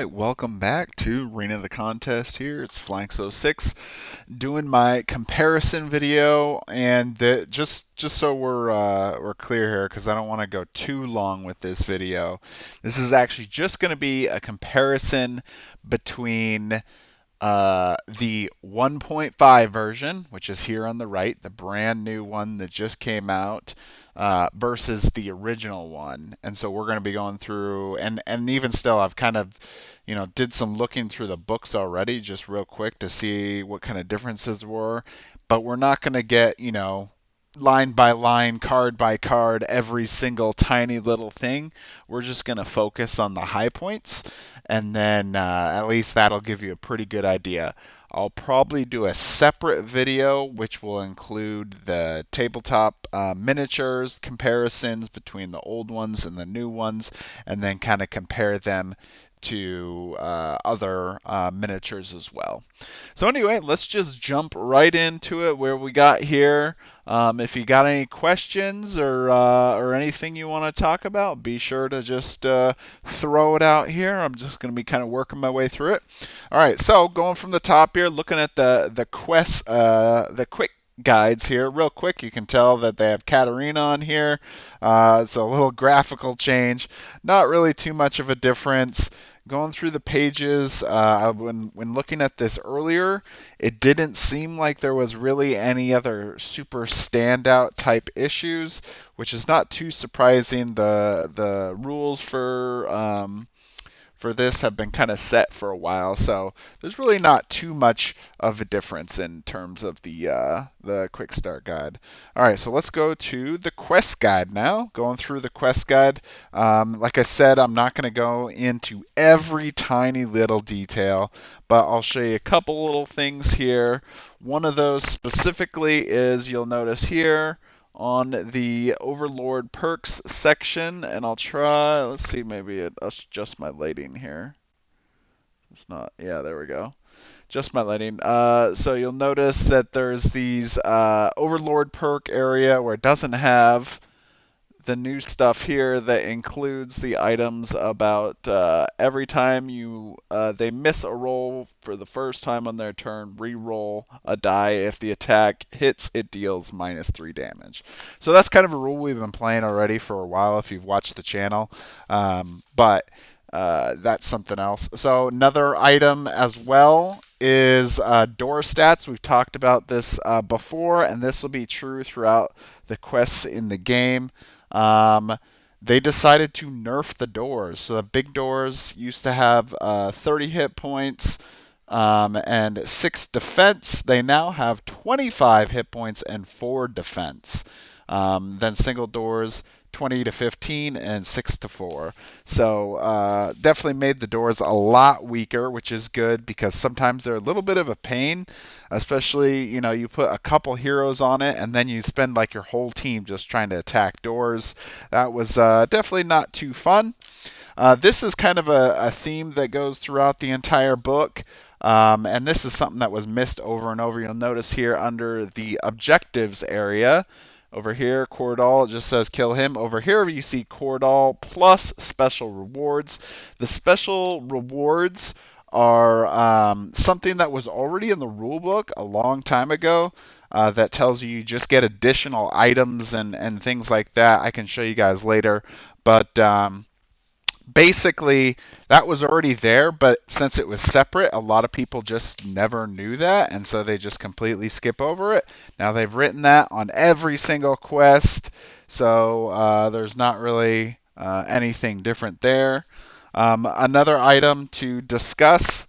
Alright, welcome back to Arena of the Contest here. It's Flanks06 doing my comparison video, and just so we're clear here, because I don't want to go too long with this video. This is actually just going to be a comparison between the 1.5 version, which is here on the right, the brand new one that just came out, versus the original one. And so we're going to be going through, and even still, I've kind of, did some looking through the books already, just real quick to see what kind of differences were. But we're not going to get, line by line, card by card, every single tiny little thing. We're just going to focus on the high points, and then at least that'll give you a pretty good idea. I'll probably do a separate video which will include the tabletop miniatures, comparisons between the old ones and the new ones, and then kind of compare them to other miniatures as well. So anyway, let's just jump right into it where we got here. If you got any questions or anything you want to talk about, be sure to just throw it out here. I'm just going to be kind of working my way through it. All right, so going from the top here, looking at the quest, the quick guides here real quick. You can tell that they have Katarina on here, so a little graphical change, not really too much of a difference. Going through the pages, when looking at this earlier, it didn't seem like there was really any other super standout type issues, which is not too surprising. The rules for this have been kind of set for a while, so there's really not too much of a difference in terms of the quick start guide. All right, so let's go to the quest guide now. Going through the quest guide, like I said, I'm not going to go into every tiny little detail, but I'll show you a couple little things here. One of those specifically is, you'll notice here on the Overlord perks section, and I'll try, let's see, maybe I'll adjust my lighting here. It's not, yeah, there we go. Just my lighting. So you'll notice that there's these Overlord perk area where it doesn't have the new stuff here that includes the items about every time they miss a roll for the first time on their turn, re-roll a die. If the attack hits, it deals -3 damage. So that's kind of a rule we've been playing already for a while if you've watched the channel, but that's something else. So another item as well is door stats. We've talked about this before, and this will be true throughout the quests in the game. They decided to nerf the doors. So the big doors used to have 30 hit points and 6 defense. They now have 25 hit points and 4 defense. Then single doors, 20 to 15 and 6 to 4. So definitely made the doors a lot weaker, which is good because sometimes they're a little bit of a pain, especially, you put a couple heroes on it and then you spend like your whole team just trying to attack doors. That was definitely not too fun. This is kind of a theme that goes throughout the entire book. And this is something that was missed over and over. You'll notice here under the objectives area, over here, Cordal, it just says kill him. Over here, you see Cordal plus special rewards. The special rewards are something that was already in the rulebook a long time ago that tells you just get additional items and things like that. I can show you guys later. But basically, that was already there, but since it was separate, a lot of people just never knew that, and so they just completely skip over it. Now they've written that on every single quest, so there's not really anything different there. Another item to discuss.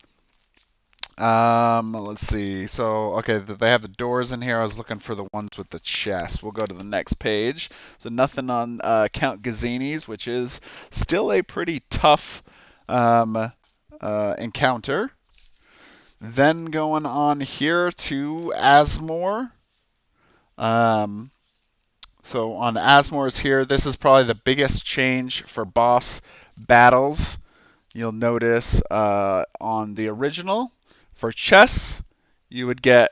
Let's see. So, okay, they have the doors in here. I was looking for the ones with the chest. We'll go to the next page. So nothing on Count Gazzini's, which is still a pretty tough encounter. Then going on here to Asmore. So on Asmore's here, this is probably the biggest change for boss battles. You'll notice on the original, for chests, you would get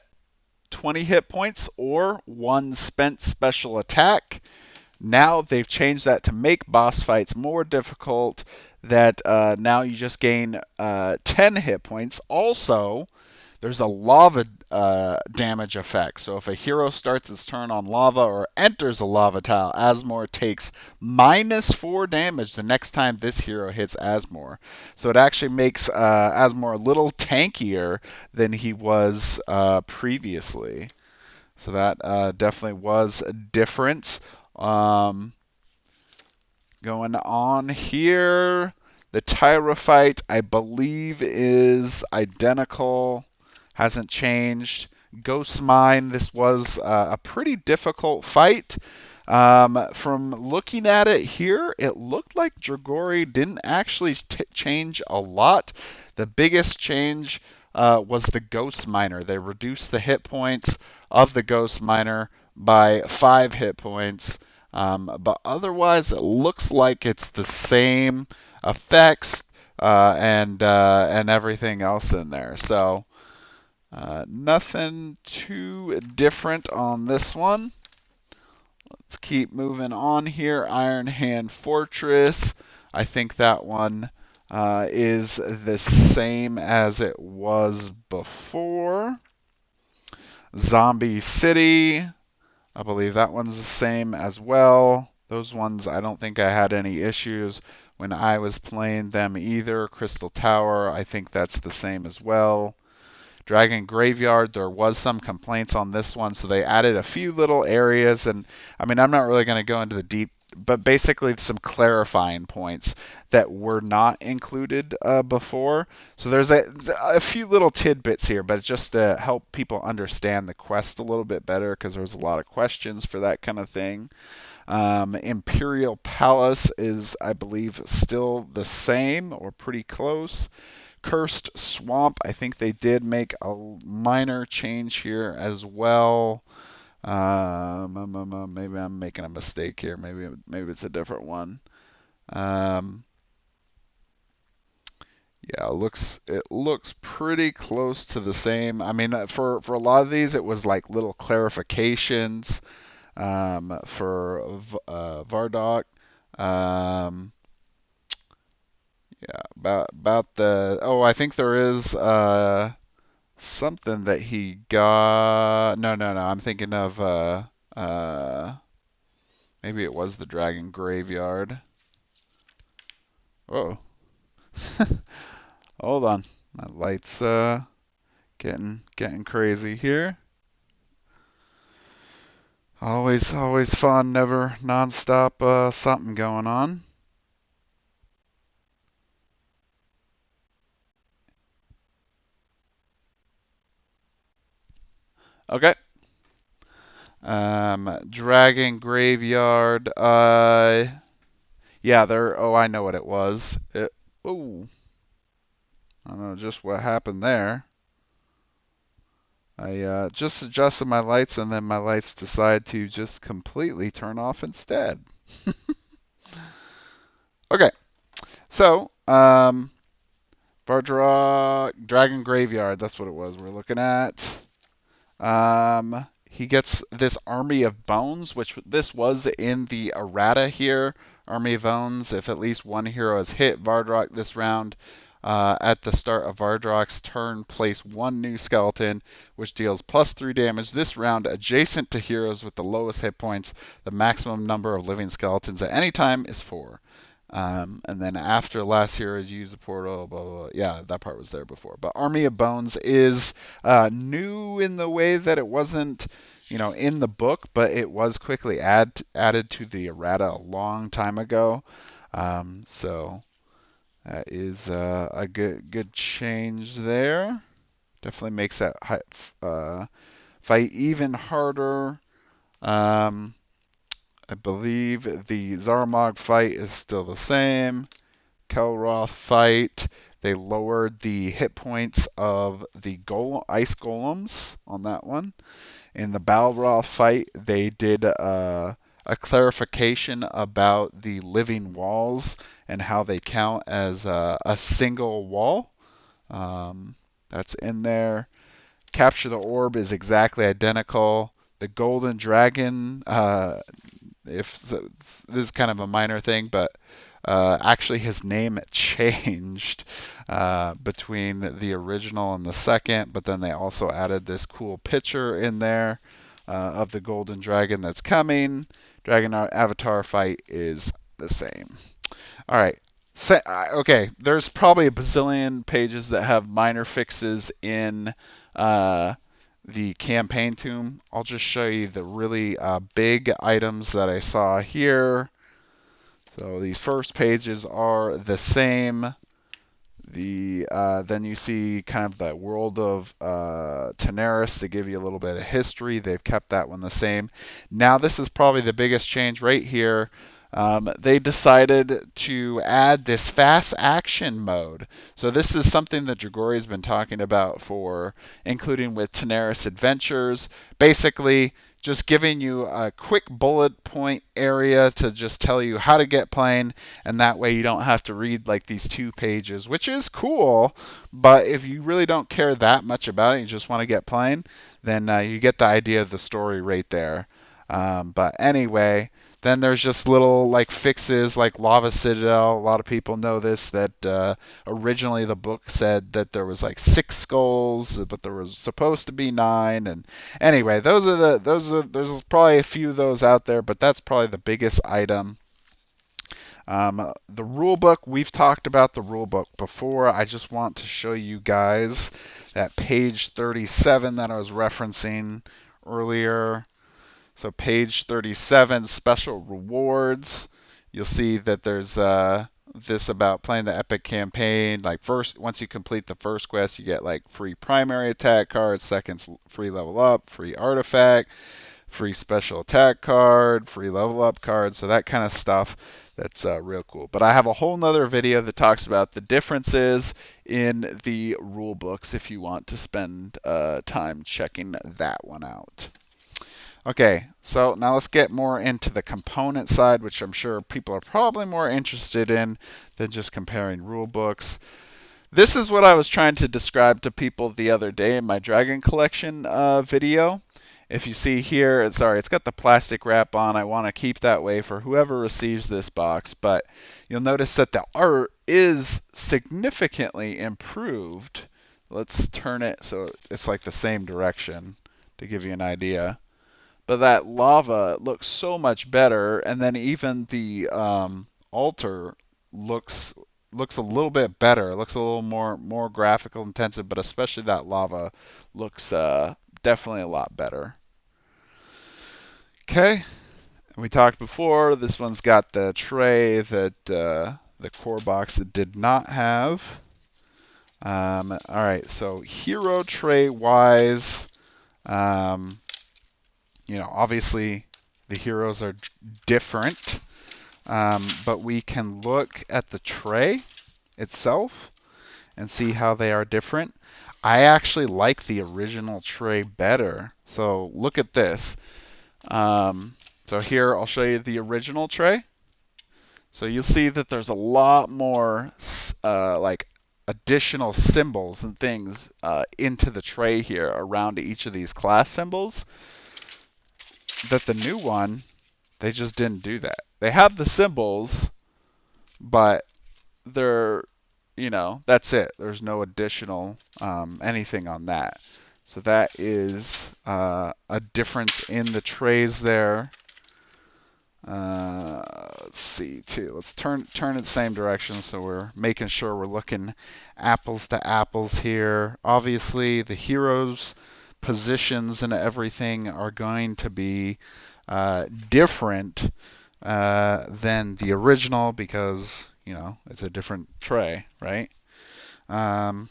20 hit points or 1 spent special attack. Now they've changed that to make boss fights more difficult. that now you just gain 10 hit points. Also, there's a lava damage effect. So if a hero starts its turn on lava or enters a lava tile, Asmore takes -4 damage the next time this hero hits Asmore. So it actually makes Asmore a little tankier than he was previously. So that definitely was a difference. Going on here, the Tyra fight, I believe, is identical, hasn't changed. Ghost Mine, this was a pretty difficult fight. From looking at it here, it looked like Dragori didn't actually change a lot. The biggest change was the Ghost Miner. They reduced the hit points of the Ghost Miner by 5 hit points. But otherwise, it looks like it's the same effects and everything else in there. So nothing too different on this one. Let's keep moving on here. Iron Hand Fortress. I think that one is the same as it was before. Zombie City. I believe that one's the same as well. Those ones, I don't think I had any issues when I was playing them either. Crystal Tower, I think that's the same as well. Dragon Graveyard, there was some complaints on this one, so they added a few little areas, and I mean, I'm not really going to go into the deep, but basically some clarifying points that were not included before. So there's a few little tidbits here, but it's just to help people understand the quest a little bit better, because there's a lot of questions for that kind of thing. Imperial Palace is, I believe, still the same or pretty close. Cursed Swamp, I think they did make a minor change here as well. Maybe I'm making a mistake here. Maybe it's a different one. Yeah, it looks pretty close to the same. I mean, for a lot of these, it was like little clarifications. For Vardok. Yeah, about the. Oh, I think there is something that he got. No. I'm thinking of maybe it was the Dragon Graveyard. Oh, hold on. My light's getting crazy here. Always fun. Never nonstop something going on. Okay. Dragon Graveyard. Yeah, there. Oh, I know what it was. Oh, I don't know just what happened there. I just adjusted my lights, and then my lights decide to just completely turn off instead. Okay, so Vardra Dragon Graveyard. That's what it was we're looking at. He gets this Army of Bones, which this was in the errata here. Army of Bones, if at least one hero has hit Vardrock this round, at the start of Vardrock's turn, place one new skeleton, which deals +3 damage this round adjacent to heroes with the lowest hit points. The maximum number of living skeletons at any time is 4. And then after last heroes use the portal, blah, blah, blah. Yeah, that part was there before. But Army of Bones is new in the way that it wasn't, in the book, but it was quickly added to the errata a long time ago. So that is a good change there. Definitely makes that fight even harder. I believe the Zarmog fight is still the same. Kelroth fight, they lowered the hit points of the ice golems on that one. In the Balroth fight, they did a clarification about the living walls and how they count as a single wall. That's in there. Capture the Orb is exactly identical. The Golden Dragon, if this is kind of a minor thing, but Actually, his name changed between the original and the second, but then they also added this cool picture in there of the golden dragon that's coming. Dragon avatar fight is the same. All right. Okay, there's probably a bazillion pages that have minor fixes in the campaign tomb. I'll just show you the really big items that I saw here. So these first pages are the same. Then you see kind of the world of Tanares to give you a little bit of history. They've kept that one the same. Now this is probably the biggest change right here. They decided to add this fast action mode. So this is something that Dragori has been talking about for, including with Tanares Adventures. Basically, just giving you a quick bullet point area to just tell you how to get playing, and that way you don't have to read like these 2 pages, which is cool. But if you really don't care that much about it, you just want to get playing, then you get the idea of the story right there. But anyway, then there's just little like fixes like Lava Citadel. A lot of people know this, that originally the book said that there was like 6 skulls, but there was supposed to be 9. And anyway, there's probably a few of those out there, but that's probably the biggest item. The rulebook, we've talked about the rulebook before. I just want to show you guys that page 37 that I was referencing earlier. So page 37, special rewards. You'll see that there's this about playing the epic campaign. Like once you complete the first quest, you get like free primary attack cards, second free level up, free artifact, free special attack card, free level up card. So that kind of stuff. That's real cool. But I have a whole nother video that talks about the differences in the rule books if you want to spend time checking that one out. Okay, so now let's get more into the component side, which I'm sure people are probably more interested in than just comparing rule books. This is what I was trying to describe to people the other day in my Dragon Collection video. If you see here, sorry, it's got the plastic wrap on. I want to keep that way for whoever receives this box, but you'll notice that the art is significantly improved. Let's turn it so it's like the same direction to give you an idea. But that lava looks so much better, and then even the altar looks a little bit better. It looks a little more graphical intensive, but especially that lava looks definitely a lot better. Okay, we talked before. This one's got the tray that the core box did not have. All right, so hero tray wise. Obviously the heroes are different, but we can look at the tray itself and see how they are different. I actually like the original tray better. So look at this. So here I'll show you the original tray. So you'll see that there's a lot more like additional symbols and things into the tray here around each of these class symbols. That the new one, they just didn't do that. They have the symbols, but they're, that's it. There's no additional anything on that. So that is a difference in the trays there. Let's see too. Let's turn it the same direction so we're making sure we're looking apples to apples here. Obviously, the heroes' positions and everything are going to be different than the original because it's a different tray, right? I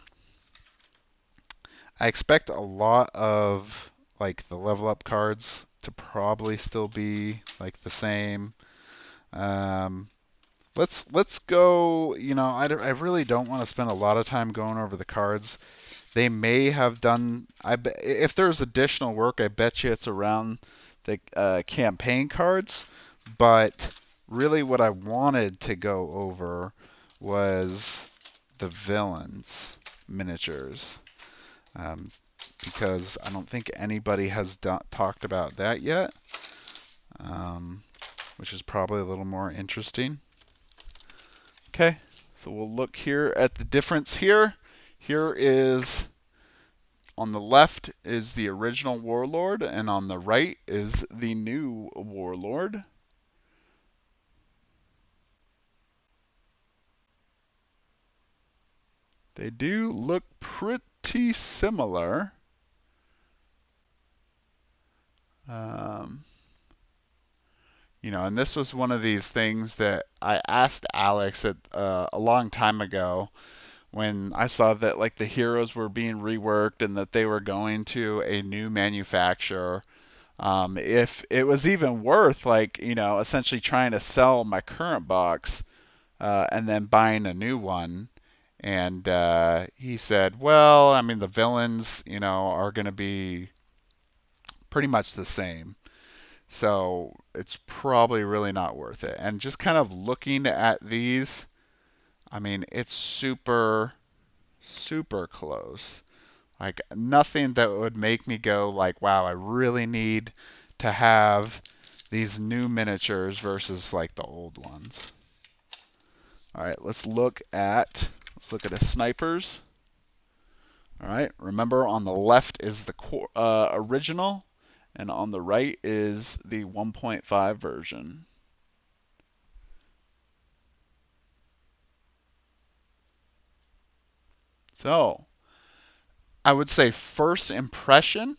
expect a lot of like the level up cards to probably still be like the same. Let's go. I really don't want to spend a lot of time going over the cards. They may have done. If there's additional work, I bet you it's around the campaign cards. But really, what I wanted to go over was the villains miniatures, because I don't think anybody has talked about that yet, which is probably a little more interesting. Okay, so we'll look here at the difference here. Here is, on the left is the original Warlord, and on the right is the new Warlord. They do look pretty similar. Um, and this was one of these things that I asked Alex a long time ago when I saw that like the heroes were being reworked and that they were going to a new manufacturer. If it was even worth like essentially trying to sell my current box and then buying a new one. And he said, well, I mean the villains are going to be pretty much the same. So it's probably really not worth it. And just kind of looking at these, I mean, it's super, super close. Like nothing that would make me go like, wow, I really need to have these new miniatures versus like the old ones. All right, let's look at the snipers. All right, remember on the left is the original, and on the right is the 1.5 version. So I would say first impression,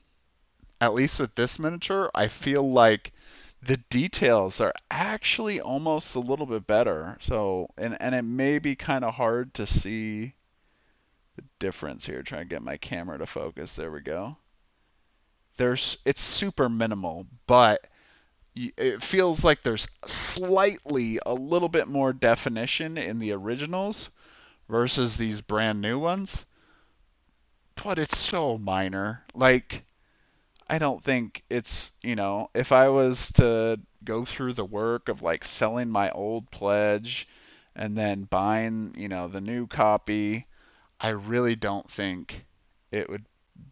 at least with this miniature, I feel like the details are actually almost a little bit better. So, and it may be kind of hard to see the difference here. Try to get my camera to focus. There we go. It's super minimal, but it feels like there's slightly a little bit more definition in the originals versus these brand new ones. But it's so minor. Like, I don't think it's, if I was to go through the work of like selling my old pledge and then buying, the new copy, I really don't think it would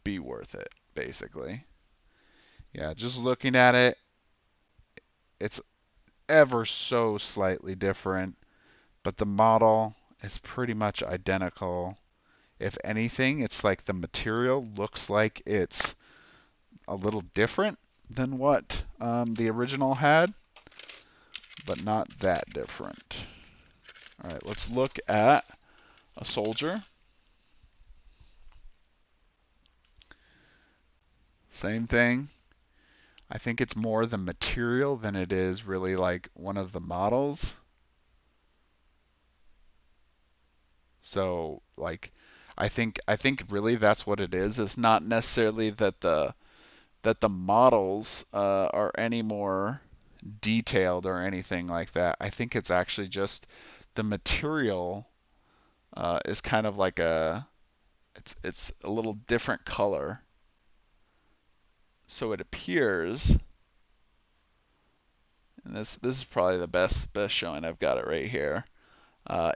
be worth it, basically. Yeah, just looking at it, it's ever so slightly different, but the model is pretty much identical. If anything, it's like the material looks like it's a little different than what the original had, but not that different. All right, let's look at a soldier. Same thing. I think it's more the material than it is really like one of the models. So like I think really that's what it is. It's not necessarily that the models are any more detailed or anything like that. I think it's actually just the material is kind of like it's a little different color. So it appears, and this is probably the best showing. I've got it right here.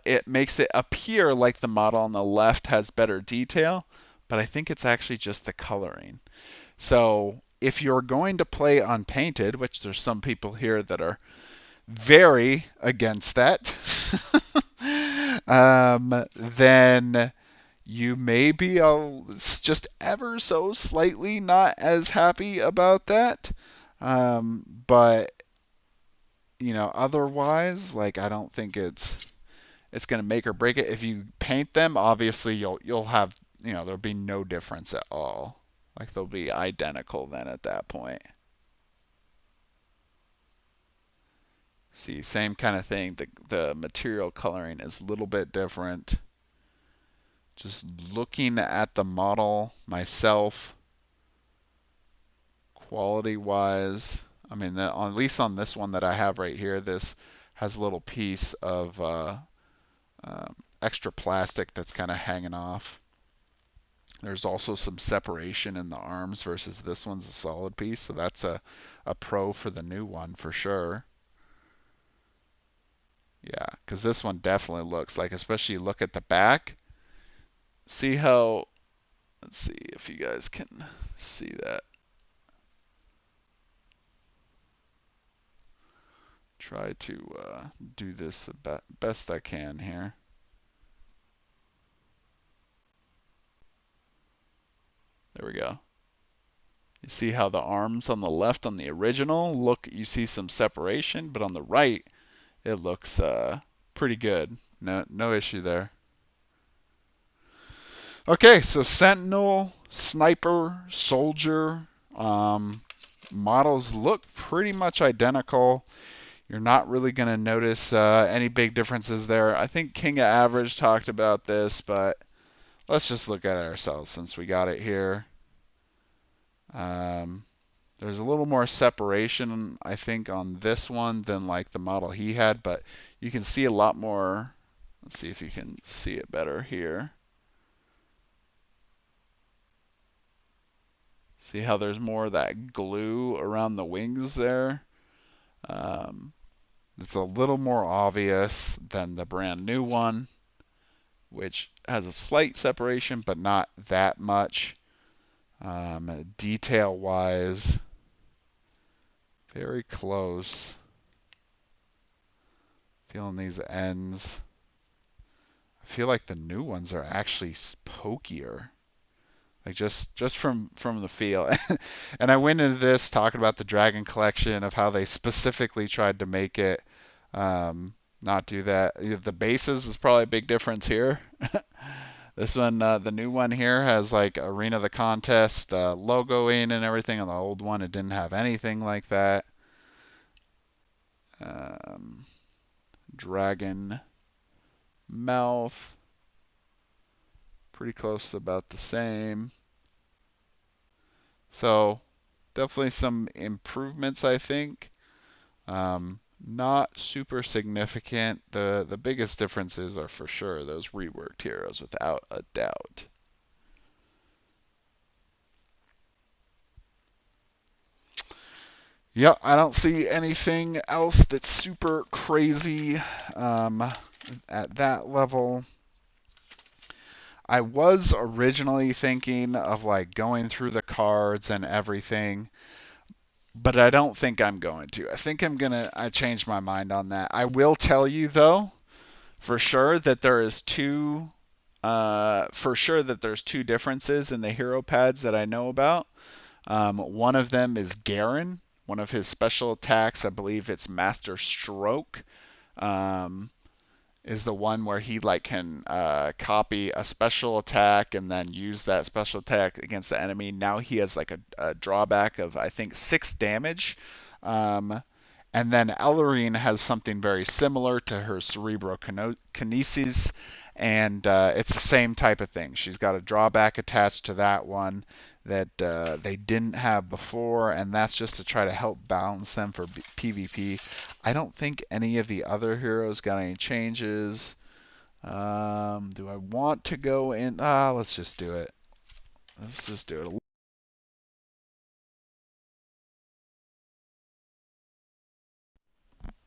It makes it appear like the model on the left has better detail, but I think it's actually just the coloring. So if you're going to play unpainted, which there's some people here that are very against that, then you may be just ever so slightly not as happy about that. But otherwise, like I don't think it's going to make or break it. If you paint them, obviously you'll have there'll be no difference at all. Like they'll be identical then at that point. See, same kind of thing. The material coloring is a little bit different. Just looking at the model myself, quality wise, I mean, at least on this one that I have right here, this has a little piece of extra plastic that's kind of hanging off. There's also some separation in the arms versus this one's a solid piece, so that's a pro for the new one for sure. Yeah, because this one definitely looks like, especially look at the back. See how, let's see if you guys can see that. try to do this the best I can here. There we go. You see how the arms on the left on the original look, you see some separation, but on the right, it looks pretty good. No issue there. Okay, so Sentinel, Sniper, Soldier, models look pretty much identical. You're not really going to notice any big differences there. I think King of Average talked about this, but let's just look at it ourselves since we got it here. There's a little more separation, I think, on this one than like the model he had, but you can see a lot more. Let's see if you can see it better here. See how there's more of that glue around the wings there? It's a little more obvious than the brand new one, which has a slight separation, but not that much. Detail-wise, very close. Feeling these ends. I feel like the new ones are actually pokier. Like just from the feel. And I went into this talking about the Dragon Collection of how they specifically tried to make it not do that. The bases is probably a big difference here. This one, the new one here has like Arena of the Contest logoing and everything. On the old one, it didn't have anything like that. Dragon mouth, pretty close, about the same. So definitely some improvements, I think. Not super significant. The biggest differences are for sure those reworked heroes, without a doubt. Yeah, I don't see anything else that's super crazy at that level. I was originally thinking of like going through the cards and everything, but I don't think I'm going to. I think I changed my mind on that. I will tell you though, for sure that there's two differences in the hero pads that I know about. One of them is Garen. One of his special attacks, I believe it's Master Stroke, is the one where he like can copy a special attack and then use that special attack against the enemy. Now he has like a drawback of I think 6 damage. And then Ellerine has something very similar to her Cerebrokinesis, and it's the same type of thing. She's got a drawback attached to that one that they didn't have before, and that's just to try to help balance them for PvP. I don't think any of the other heroes got any changes. Do I want to go in? Let's just do it. Let's just do it.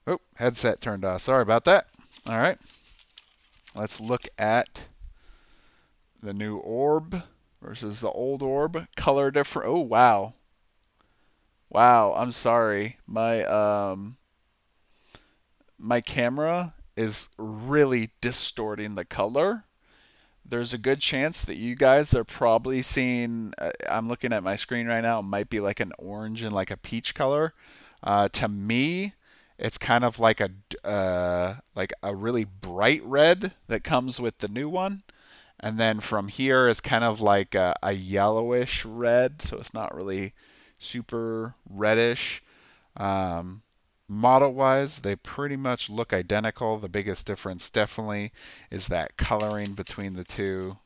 Oh, headset turned off. Sorry about that. All right. Let's look at the new orb versus the old orb. Color different. Oh, wow. Wow, I'm sorry. My camera is really distorting the color. There's a good chance that you guys are probably seeing, I'm looking at my screen right now, it might be like an orange and like a peach color. To me, it's kind of like a really bright red that comes with the new one. And then from here is kind of like a yellowish red, so it's not really super reddish. Model-wise, they pretty much look identical. The biggest difference definitely is that coloring between the two.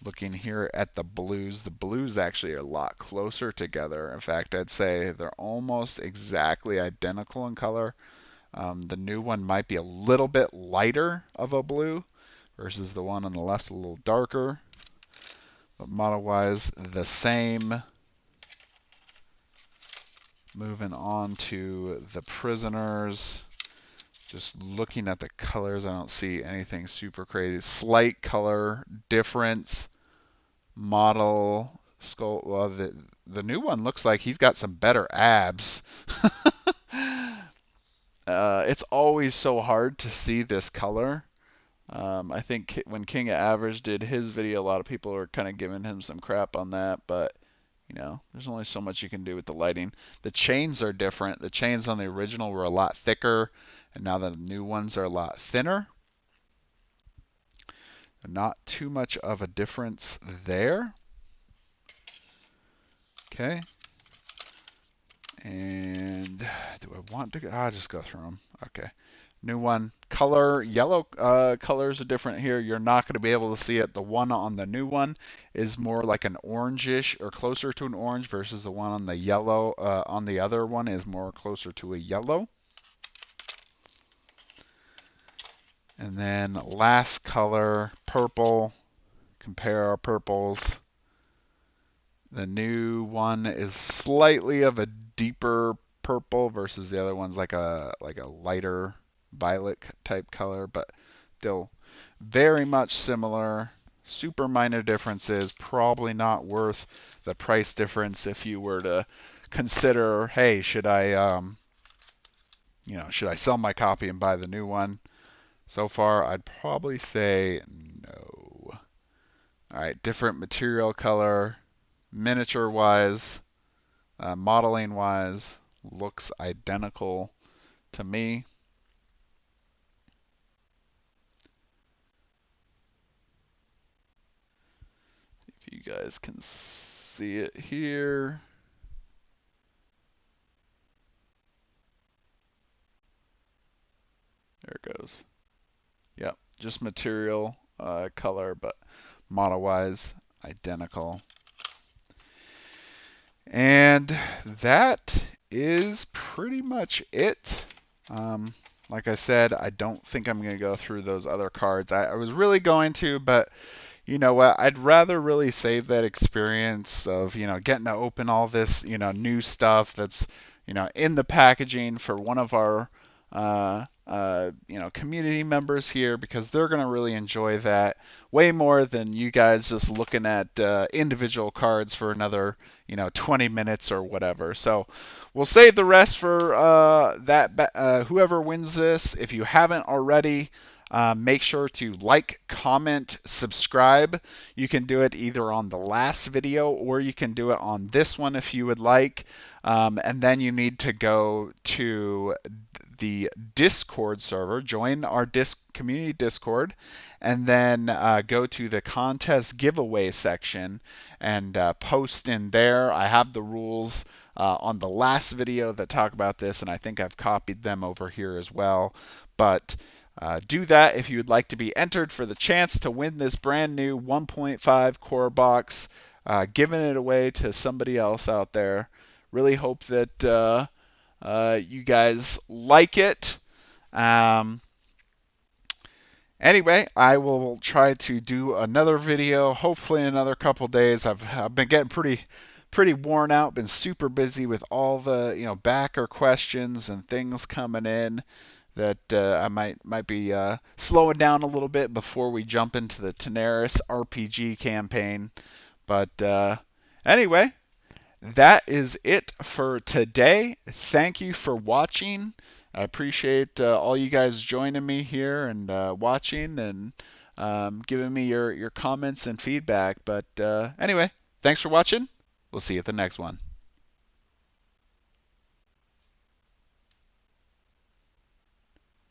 Looking here at the blues actually are a lot closer together. In fact, I'd say they're almost exactly identical in color. The new one might be a little bit lighter of a blue versus the one on the left a little darker. But model-wise, the same. Moving on to the prisoners. Just looking at the colors, I don't see anything super crazy. Slight color difference. Model skull. Well, the new one looks like he's got some better abs. it's always so hard to see this color. I think when King of Average did his video, a lot of people were kind of giving him some crap on that, but you know, there's only so much you can do with the lighting. The chains are different. The chains on the original were a lot thicker, and now the new ones are a lot thinner. Not too much of a difference there. Okay. And do I want to? I'll just go through them. Okay. New one. Color. Yellow colors are different here. You're not going to be able to see it. The one on the new one is more like an orangish or closer to an orange versus the one on the yellow. On the other one is more closer to a yellow. And then last color, purple. Compare our purples. The new one is slightly of a deeper purple versus the other one's like a lighter violet type color, but still very much similar. Super minor differences, probably not worth the price difference if you were to consider, hey, should I should I sell my copy and buy the new one? So far, I'd probably say no. All right, different material color, miniature wise, modeling wise, looks identical to me. If you guys can see it here. There it goes. Yep, just material color, but model wise identical. And that is pretty much it. Like I said, I don't think I'm going to go through those other cards. I was really going to, but you know what? I'd rather really save that experience of, getting to open all this, new stuff that's, in the packaging for one of our, community members here, because they're going to really enjoy that way more than you guys just looking at individual cards for another 20 minutes or whatever. So we'll save the rest for whoever wins this. If you haven't already, make sure to like, comment, subscribe. You can do it either on the last video or you can do it on this one if you would like. And then you need to go to the Discord server, join our community Discord, and then go to the contest giveaway section and post in there. I have the rules on the last video that talk about this, and I think I've copied them over here as well. But do that if you would like to be entered for the chance to win this brand new 1.5 core box, giving it away to somebody else out there. Really hope that you guys like it. Anyway, I will try to do another video, hopefully in another couple days. I've been getting pretty worn out, been super busy with all the backer questions and things coming in that I might be slowing down a little bit before we jump into the Tanares RPG campaign. But anyway, that is it for today. Thank you for watching. I appreciate all you guys joining me here and watching and giving me your comments and feedback. But anyway, thanks for watching. We'll see you at the next one.